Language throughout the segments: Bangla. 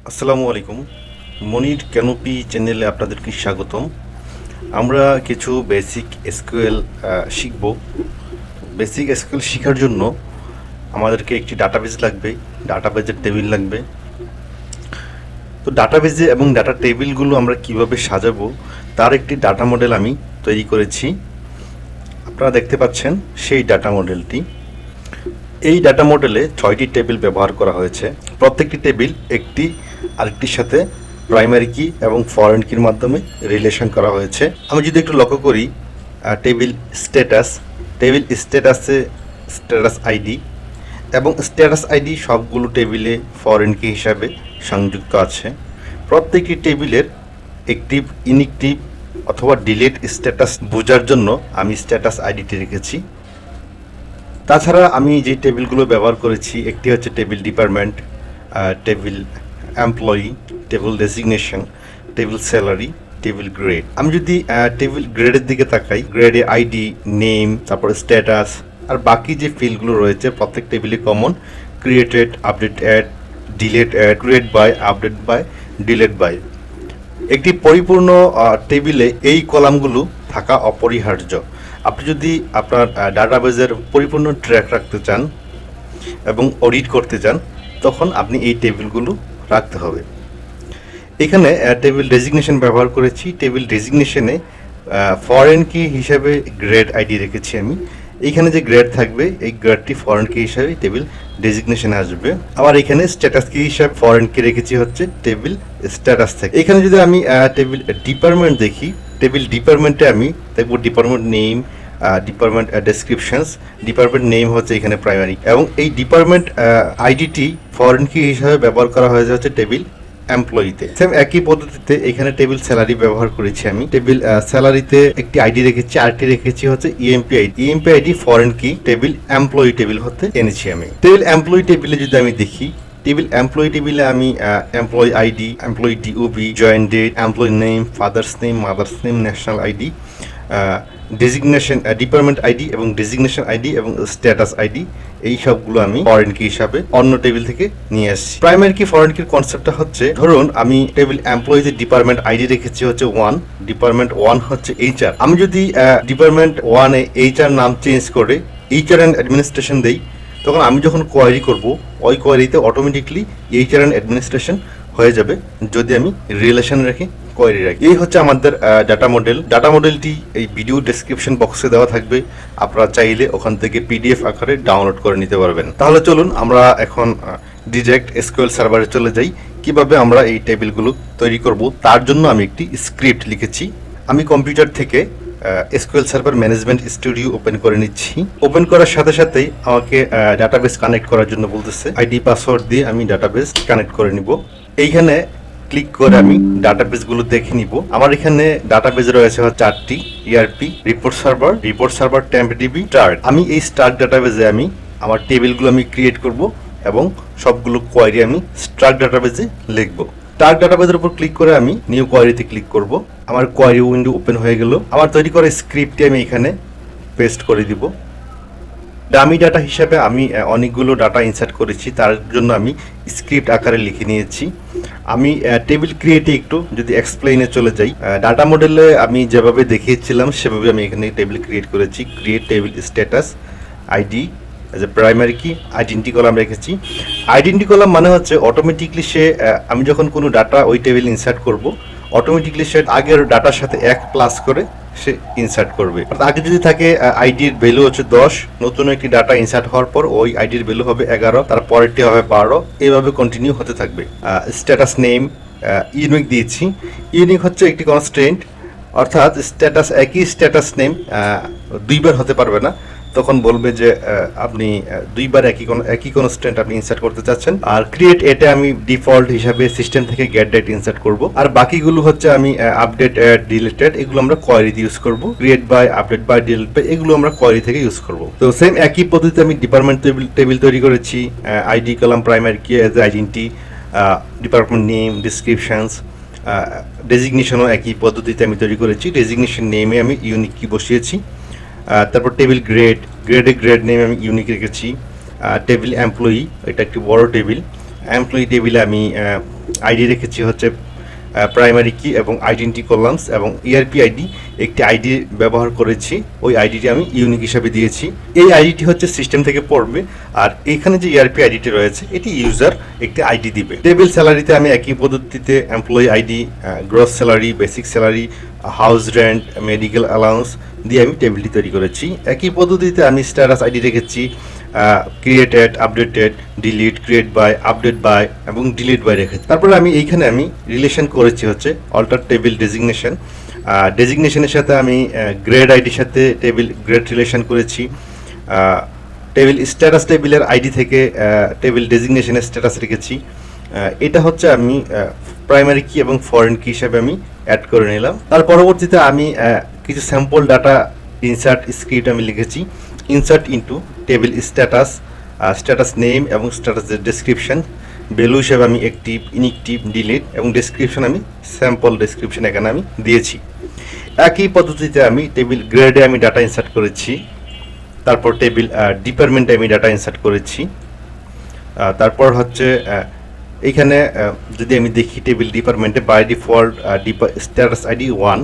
আসসালামু আলাইকুম। মনির ক্যানোপি চ্যানেলে আপনাদেরকে স্বাগতম। আমরা কিছু বেসিক এসকিউএল শিখব। বেসিক এসকিউএল শেখার জন্য আমাদেরকে একটি ডাটাবেজ লাগবে, ডাটাবেজের টেবিল লাগবে। তো ডাটাবেজে এবং ডাটা টেবিলগুলো আমরা কিভাবে সাজাবো তার একটি ডাটা মডেল আমি তৈরি করেছি। আপনারা দেখতে পাচ্ছেন সেই ডাটা মডেলটি। এই ডাটা মডেলে 6টি টেবিল ব্যবহার করা হয়েছে। প্রত্যেকটি টেবিল একটি আরেকটির সাথে প্রাইমারি কি এবং ফরেন কির মাধ্যমে রিলেশন করা হয়েছে। আমি যদি একটু লক্ষ্য করি, টেবিল স্ট্যাটাসে স্ট্যাটাস আইডি এবং স্ট্যাটাস আইডি সবগুলো টেবিলে ফরেন কি হিসাবে সংযুক্ত আছে। প্রত্যেকটি টেবিলের অ্যাক্টিভ, ইনঅ্যাক্টিভ অথবা ডিলিট স্ট্যাটাস বোঝার জন্য আমি স্ট্যাটাস আইডিটি রেখেছি। তাছাড়া আমি যে টেবিলগুলো ব্যবহার করেছি, একটি হচ্ছে table department, table employee, table designation, table salary, table grade. আমি যদি টেবিল গ্রেডের দিকে তাকাই, গ্রেডে আইডি, নেম, তারপরে স্ট্যাটাস আর বাকি যে ফিল্ডগুলো রয়েছে প্রত্যেক টেবিলে common. Created, updated, deleted, create by, update by, delete by. একটি পরিপূর্ণ টেবিলে এই কলামগুলো থাকা অপরিহার্য। আপনি যদি আপনার ডাটাবেজের পরিপূর্ণ ট্র্যাক রাখতে চান এবং অডিট করতে চান, তখন আপনি এই টেবিলগুলো রাখতে হবে। এখানে টেবিল ডেজিগনেশন ব্যবহার করেছি। টেবিল ডেজিগনেশনে ফরেন কি হিসাবে গ্রেড আইডি রেখেছি আমি। এইখানে যে গ্রেড থাকবে, এই গ্রেডটি ফরেন কি হিসাবে টেবিল ডেজিগনেশনে আসবে। আবার এখানে স্ট্যাটাস কি হিসাবে ফরেন কি রেখেছি হচ্ছে টেবিল স্ট্যাটাস থেকে। এখানে যদি আমি টেবিল ডিপার্টমেন্ট দেখি, টেবিল ডিপার্টমেন্টে আমি দেখব department name, department descriptions. Department name হচ্ছে এখানে প্রাইমারি এবং এই ডিপার্টমেন্ট আইডিটি ফরেন কি হিসাবে ব্যবহার করা হয়েছে হচ্ছে টেবিল এমপ্লয়িতে। সেম একই পদ্ধতিতে এখানে টেবিল স্যালারি ব্যবহার করেছি আমি। টেবিল স্যালারিতে একটি আইডি রেখেছি, আরেকটি রেখেছি হচ্ছে EMP ID. EMP ID foreign কি টেবিল এমপ্লয়ি টেবিল হতে এনেছি আমি। টেবিল এমপ্লয়ি টেবিলে যদি আমি দেখি, টেবিল এমপ্লয়ি টেবিলে আমি employee ID, employee DOB, join date, employee name, father's name, mother's name, national ID, designation, department ID এবং ডেজিগনেশন আইডি এবং স্ট্যাটাস আইডি, এই সবগুলো আমি ফরেন কি হিসাবে অন্য টেবিল থেকে নিয়ে আসছি। প্রাইমারি কি ফরেন কির কনসেপ্টটা হচ্ছে, ধরুন আমি টেবিল এমপ্লয়িতে ডিপার্টমেন্ট আইডি রেখেছি হচ্ছে 1, ডিপার্টমেন্ট 1 হচ্ছে এইচআর। আমি যদি ডিপার্টমেন্ট 1 এ এইচআর নাম চেঞ্জ করে এইচআর অ্যান্ড অ্যাডমিনিস্ট্রেশন দেই, তখন আমি যখন কোয়ারি করব, ওই কোয়ারিতে অটোমেটিকলি এইচআর অ্যান্ড অ্যাডমিনিস্ট্রেশন হয়ে যাবে যদি আমি রিলেশন রেখে কোয়ারি রাখি। এই হচ্ছে আমাদের ডাটা মডেল। ডাটা মডেলটি এই ভিডিও ডেসক্রিপশন বক্সে দেওয়া থাকবে, আপনারা চাইলে ওখান থেকে পিডিএফ আকারে ডাউনলোড করে নিতে পারবেন। তাহলে চলুন আমরা এখন ডিরেক্ট এসকিউএল সার্ভারে চলে যাই। কিভাবে আমরা এই টেবিলগুলো তৈরি করব তার জন্য আমি একটি স্ক্রিপ্ট লিখেছি। আমি কম্পিউটার থেকে SQL server management studio open করে নিচ্ছি। ওপেন করার সাথে সাথেই আমাকে ডাটাবেস কানেক্ট করার জন্য বলতেছে। আইডি পাসওয়ার্ড দিয়ে আমি ডাটাবেস কানেক্ট করে নিব। এইখানে ক্লিক করে আমি ডাটাবেসগুলো দেখে নিব। আমার এখানে ডাটাবেস রয়েছে 4টি, ইআরপি, রিপোর্ট সার্ভার, টেম্পডিবি, স্টার্ট। আমি এই স্টার্ট ডাটাবেসে আমি আমার টেবিলগুলো আমি ক্রিয়েট করব এবং সবগুলো কোয়ারি আমি স্টার্ট ডাটাবেসে লিখব। স্টার্ট ডাটাবেসের উপর ক্লিক করে আমি নিউ কোয়ারিতে ক্লিক করব। আমার কোয়ারি উইন্ডো ওপেন হয়ে গেল। আমার তৈরি করা স্ক্রিপ্টটি আমি এখানে পেস্ট করে দিব। ডামি ডাটা হিসাবে আমি অনেকগুলো ডাটা ইনসার্ট করেছি, তার জন্য আমি স্ক্রিপ্ট আকারে লিখে নিয়েছি। আমি টেবিল ক্রিয়েটে একটু যদি এক্সপ্লেইনে চলে যাই, ডাটা মডেলে আমি যেভাবে দেখিয়েছিলাম সেভাবে আমি এখানে টেবিল ক্রিয়েট করেছি। Create table status ID as a primary কি, আইডেন্টি কলাম রেখেছি। আইডেন্টি কলাম মানে হচ্ছে অটোমেটিকলি সে আমি যখন কোনো ডাটা ওই টেবিল ইনসার্ট করব, অটোমেটিকলি সে আগের ডাটার সাথে 1 প্লাস করে সে ইনসার্ট করবে। আগে যদি থাকে আইডির ভ্যালু হচ্ছে 10, নতুন একটি ডাটা ইনসার্ট হওয়ার পর ওই আইডির ভ্যালু হবে 11, তার পরেরটি হবে 12, এইভাবে কন্টিনিউ হতে থাকবে। স্ট্যাটাস নেম ইউনিক দিয়েছি। ইউনিক হচ্ছে একটি কনস্ট্রেন্ট, অর্থাৎ স্ট্যাটাস একই স্ট্যাটাস নেম দুইবার হতে পারবে না। তখন বলবে যে আপনি দুইবার একই কনস্ট্যান্ট আপনি ইনসার্ট করতে চাচ্ছেন। আর ক্রিয়েট এটা আমি ডিফল্ট হিসাবে সিস্টেম থেকে গেট ডেট ইনসার্ট করব। আর বাকিগুলো হচ্ছে আমি আপডেট, ডিলিটেড, এগুলো আমরা কোয়ারিতে ইউজ করব। Create by, update by, delete by, এগুলো আমরা কোয়ারি থেকে ইউজ করব। তো সেম একই পদ্ধতিতে আমি ডিপার্টমেন্ট টেবিল তৈরি করেছি। ID column primary key as identity, department name, descriptions, ডেজিগনেশনও একই পদ্ধতিতে আমি তৈরি করেছি। ডেজিগনেশন নেমে আমি ইউনিক কি বসিয়েছি। তারপর টেবিল গ্রেড নেম আমি ইউনিক রেখেছি। টেবিল এমপ্লয়ি, এটা একটি বড় টেবিল, এমপ্লয়ি টেবিলে আমি আইডি রেখেছি হচ্ছে প্রাইমারি কি এবং আইডেন্টি কলামস, এবং ইআরপি আইডি একটি আইডি ব্যবহার করেছি, ওই আইডিটি আমি ইউনিক হিসাবে দিয়েছি। এই আইডিটি হচ্ছে সিস্টেম থেকে পড়বে, আর এখানে যে ইআরপি আইডিটি রয়েছে এটি ইউজার একটি আইডি দিবে। টেবিল স্যালারিতে আমি একই পদ্ধতিতে employee ID, gross salary, basic salary, house rent, medical allowance দিয়ে আমি টেবিলটি তৈরি করেছি। একই পদ্ধতিতে আমি স্ট্যাটাস আইডি রেখেছি created, updated, delete, create by, update by এবং ডিলিট বাই রেখেছি। তারপরে আমি এইখানে আমি রিলেশন করেছি হচ্ছে অল্টার টেবিল ডেজিগনেশন। ডেজিগনেশনের সাথে আমি গ্রেড আইডির সাথে টেবিল গ্রেড রিলেশন করেছি। টেবিল স্ট্যাটাস টেবিলের আইডি থেকে টেবিল ডেজিগনেশনের স্ট্যাটাস রেখেছি। এটা হচ্ছে আমি প্রাইমারি কি এবং ফরেন কি হিসাবে আমি অ্যাড করে নিলাম। তার পরবর্তীতে আমি কিছু স্যাম্পল ডাটা ইনসার্ট স্ক্রিপ্ট আমি লিখেছি। Insert into table status, status name এবং স্ট্যাটাসের ডেসক্রিপশন। ভ্যালু হিসেবে আমি অ্যাক্টিভ, ইনঅ্যাক্টিভ, ডিলিট এবং ডেসক্রিপশন আমি স্যাম্পল ডেসক্রিপশন এখানে আমি দিয়েছি। একই পদ্ধতিতে আমি টেবিল গ্রেডে আমি ডাটা ইনসার্ট করেছি। তারপর টেবিল ডিপার্টমেন্টে আমি ডাটা ইনসার্ট করেছি। তারপর হচ্ছে এইখানে যদি আমি দেখি টেবিল ডিপার্টমেন্টে বাই ডিফল্ট স্ট্যাটাস আইডি 1,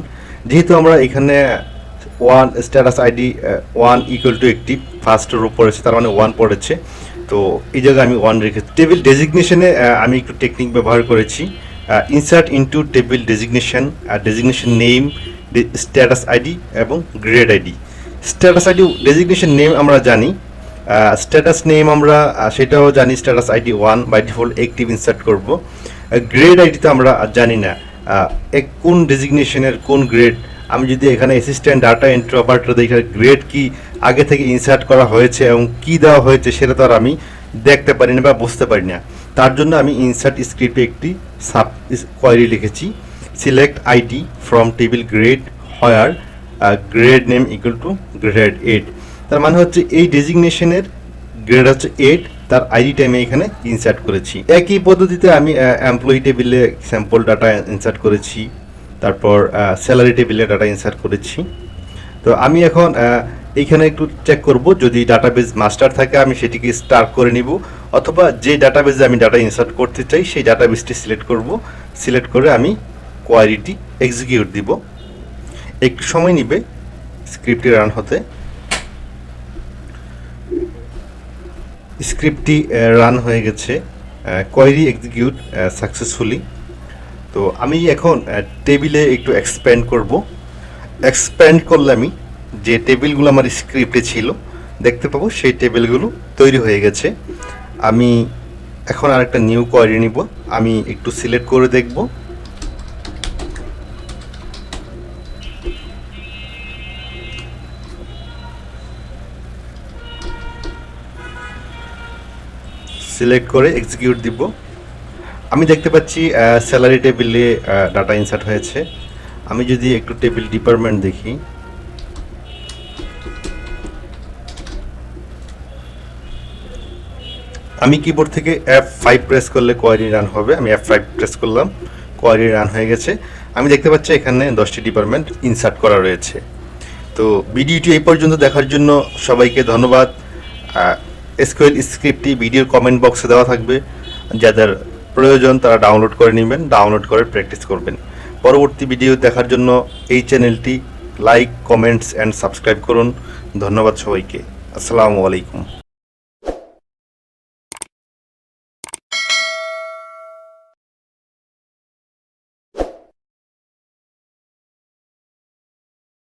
যেহেতু আমরা এখানে 1 status ID 1 equal to active ফার্স্টের উপর পড়েছে, তার মানে 1 পড়েছে, তো এই জায়গায় আমি 1 রেখেছি। টেবিল ডেজিগনেশনে আমি একটু টেকনিক ব্যবহার করেছি। Insert into table designation, designation name, status ID এবং grade ID. Status ID designation name আমরা জানি, স্ট্যাটাস নেম আমরা সেটাও জানি, status ID 1 by default active insert করব। গ্রেড আইডি তো আমরা জানি না কোন ডেজিগনেশনের কোন গ্রেড। আমি যদি এখানে অ্যাসিস্ট্যান্ট ডাটা এন্ট্রি অপারেটর দেখি গ্রেড কি আগে থেকে ইনসার্ট করা হয়েছে এবং কি দেওয়া হয়েছে সেটা তো আর আমি দেখতে পারি না বা বুঝতে পারি না। তার জন্য আমি ইনসার্ট স্ক্রিপ্টে একটি সাব কোয়ারি লিখেছি, select ID from table grade where grade name equal to grade 8। তার মানে হচ্ছে এই ডেজিগনেশনের গ্রেড হচ্ছে 8, তার আইডিটা আমি এখানে ইনসার্ট করেছি। একই পদ্ধতিতে আমি এমপ্লয়ি টেবিলে স্যাম্পল ডাটা ইনসার্ট করেছি, তারপর স্যালারি টেবিলে ডাটা ইনসার্ট করেছি। তো আমি এখন এইখানে একটু চেক করব, যদি ডাটাবেজ মাস্টার থাকে আমি সেটিকে স্টার করে নিব, অথবা যে ডাটাবেজে আমি ডাটা ইনসার্ট করতে চাই সেই ডাটাবেজটি সিলেক্ট করব। সিলেক্ট করে আমি কোয়ারিটি এক্সিকিউট দিব। একটু সময় নিবে স্ক্রিপ্টটি রান হতে। স্ক্রিপ্টটি রান হয়ে গেছে, কোয়ারি এক্সিকিউট সাকসেসফুলি। তো আমি এখন টেবিলে একটু এক্সপ্যান্ড করব। এক্সপ্যান্ড করলে আমি যে টেবিলগুলো আমার স্ক্রিপ্টে ছিল দেখতে পাবো সেই টেবিলগুলো তৈরি হয়ে গেছে। আমি এখন আরেকটা নিউ কোয়ারি নিব। আমি একটু সিলেক্ট করে দেখব। সিলেক্ট করে এক্সিকিউট দিব। আমি দেখতে পাচ্ছি স্যালারি টেবিলে ডাটা ইনসার্ট হয়েছে। আমি যদি একটু টেবিল ডিপার্টমেন্ট দেখি, আমি কিবোর্ড থেকে F5 প্রেস করলে কোয়ারি রান হবে। আমি F5 প্রেস করলাম, কোয়ারি রান হয়ে গেছে। আমি দেখতে পাচ্ছি এখানে 10টি ডিপার্টমেন্ট ইনসার্ট করা রয়েছে। তো ভিডিওটি এই পর্যন্ত দেখার জন্য সবাইকে ধন্যবাদ। SQL স্ক্রিপ্টটি ভিডিওর কমেন্ট বক্সে দেওয়া থাকবে, যাদের প্রয়োজন তারা ডাউনলোড করে নেবেন, ডাউনলোড করে প্র্যাকটিস করবেন। পরবর্তী ভিডিও দেখার জন্য এই চ্যানেলটি লাইক, কমেন্টস অ্যান্ড সাবস্ক্রাইব করুন। ধন্যবাদ সবাইকে। আসসালামু আলাইকুম।